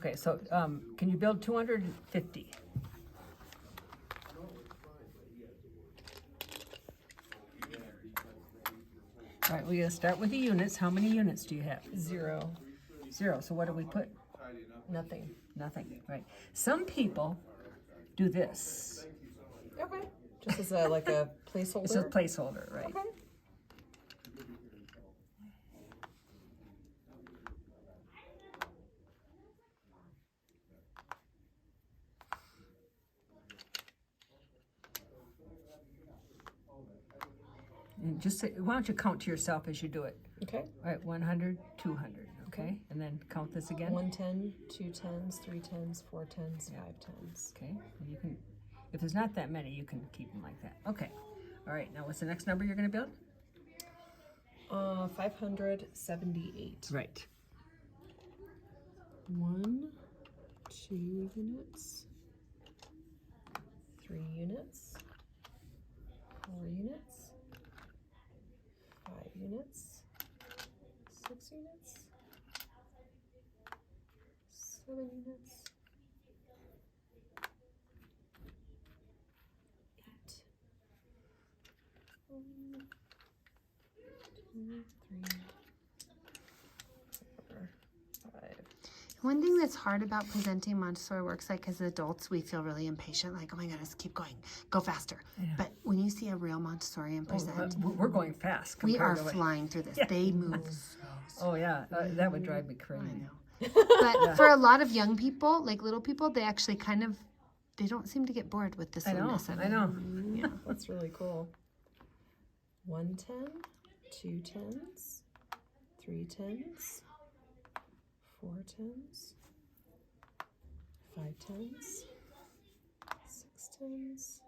Okay, so can you build 250? All right, we're gonna start with the units. How many units do you have? 0. 0. So what do we put? Nothing. Nothing, right? Some people do this. Okay. Just as a like a placeholder. It's a placeholder, right? Okay. And just say, why don't you count to yourself as you do it? Okay. All right, 100, 200, okay? And then count this again. 1 10, 2 10s, 3 10s, 4 10s, 5 10s. Okay, and you can, if there's not that many, you can keep them like that. Okay, all right, now what's the next number you're gonna build? 578. Right. 1, 2 units, 3 units, 4 units, 5 units, 6 units, 7 units, 8, 1, 2, 3, 4, 5. One thing that's hard about presenting Montessori works, like as adults, we feel really impatient, like, oh my goodness, keep going, go faster. Yeah. But when you see a real Montessorian present, We're going fast. we compared are to what- flying through this. Yeah. They move. Oh, yeah, that would drive me I crazy. know. But for a lot of young people, like little people, they actually kind of, they don't seem to get bored with the I know, slowness of it. I know. Yeah, that's really cool. 1 10, 2 10s, 3 10s, 4 10s, 5 10s, 6 10s,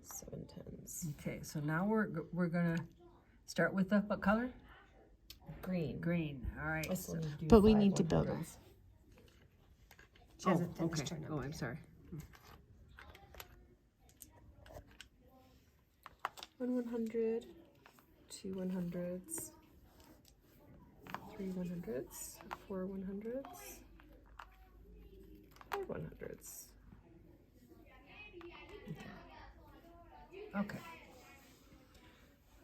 7 10s. Okay, so now we're gonna start with the, what color? Green. Green, all right. I still need to do But we 5 need to build 100s. them. She hasn't Oh, finished okay, her oh, number I'm yet. sorry. 1 100, 2 100s, 3 100s, 4 100s, 5 100s. Okay.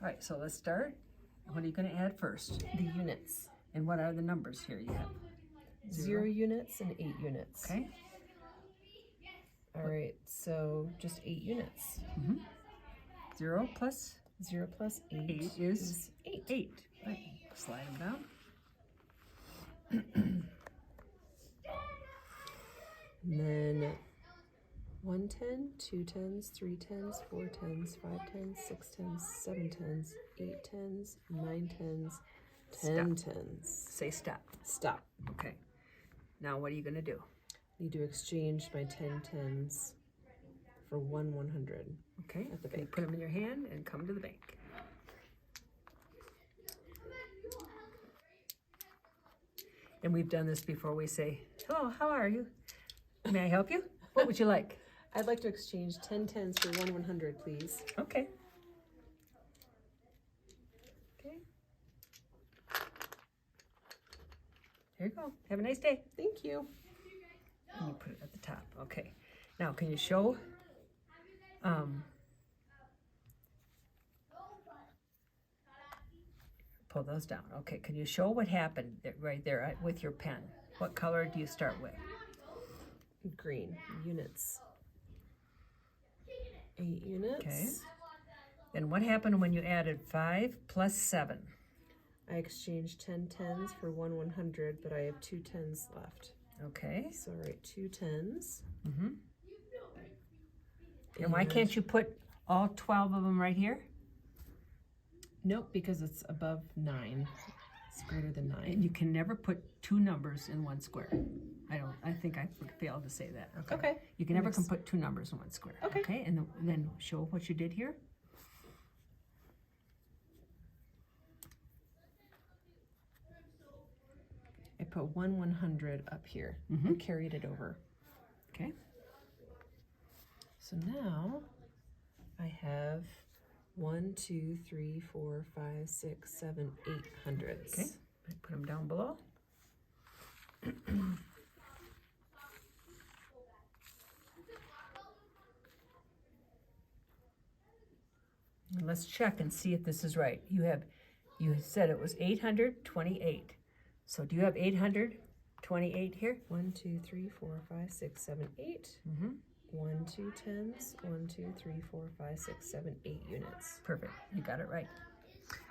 All right, so let's start. What are you gonna add first? The units. And what are the numbers here you have? 0 units and 8 units. Okay, All right, so just 8 units. 0 plus 0 plus 8, 8 is 8. 8. Right, slide them down. And then 1 10, 2 10s, 3 10s, 4 10s, 5 10s, 6 10s, 7 10s, 8 10s, 9 10s, 10 10s. Say stop. Stop. Okay. Now what are you gonna do? Need to exchange my 10 10s for 1 100. Okay, At the can you bank. put them in your hand and come to the bank? And we've done this before. We say, hello, how are you? May I help you? What would you like? I'd like to exchange 10 10s for 1 100, please. Okay. Okay. Here you go. Have a nice day. Thank you. And you put it at the top. Okay. Now, can you show? Pull those down. Okay. Can you show what happened right there with your pen? What color do you start with? Green. Units. 8 units. Okay. Then what happened when you added 5 plus 7? I exchanged 10 10s for 1 100, but I have 2 10s left. Okay. So I write 2 10s. And why can't you put all 12 of them right here? Nope, because it's above 9. It's greater than 9. And you can never put 2 numbers in one square. I think I failed to say that. Okay. Okay. You can never put 2 numbers in one square. Okay. Okay, and then show what you did here. I put 1 100 up here and carried it over. Okay. So now I have 1 2 3 4 5 6 7 8 hundreds. Okay. Put them down below. let's check and see if this is right. You said it was 828. So do you have 828 here? 1, 2, 3, 4, 5, 6, 7, 8. 1, 2 tens. 1, 2, 3, 4, 5, 6, 7, 8 units. Perfect. You got it right.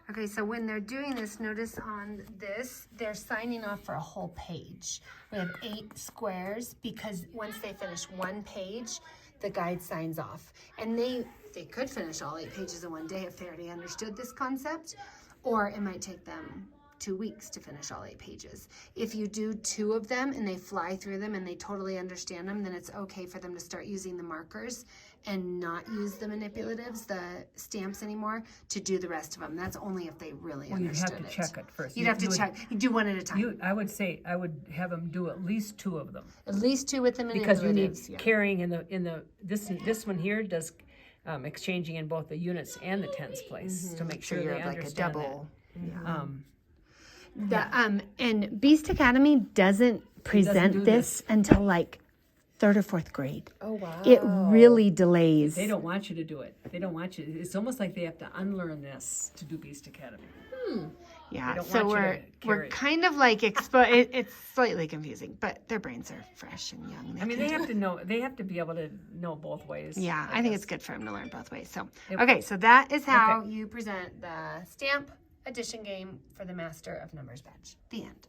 Okay, so when they're doing this, notice on this, they're signing off for a whole page. We have 8 squares because once they finish one page, the guide signs off. And they could finish all 8 pages in one day if they already understood this concept, or it might take them 2 weeks to finish all 8 pages. If you do 2 of them and they fly through them and they totally understand them, then it's okay for them to start using the markers and not use the manipulatives, the stamps anymore, to do the rest of them. That's only if they really Well, you'd understood have to it. check it first. You'd have to check. You do one at a time. I would say I would have them do at least 2 of them At least 2 with the manipulatives. because you need yeah. carrying in the this one here does exchanging in both the units and the tens place to make So sure you're they like a understand double. that. And Beast Academy doesn't present do this until like 3rd or 4th grade. Oh, wow. It really delays. They don't want you to do it. They don't want you. It's almost like they have to unlearn this to do Beast Academy. Yeah, don't so want you to we're carry it. kind of like it's slightly confusing, but their brains are fresh and young. I mean, they have to know. They have to be able to know both ways. Yeah, I think it's good for them to learn both ways. So, okay, so that is how Okay. you present the stamp addition game for the Master of Numbers badge. The end.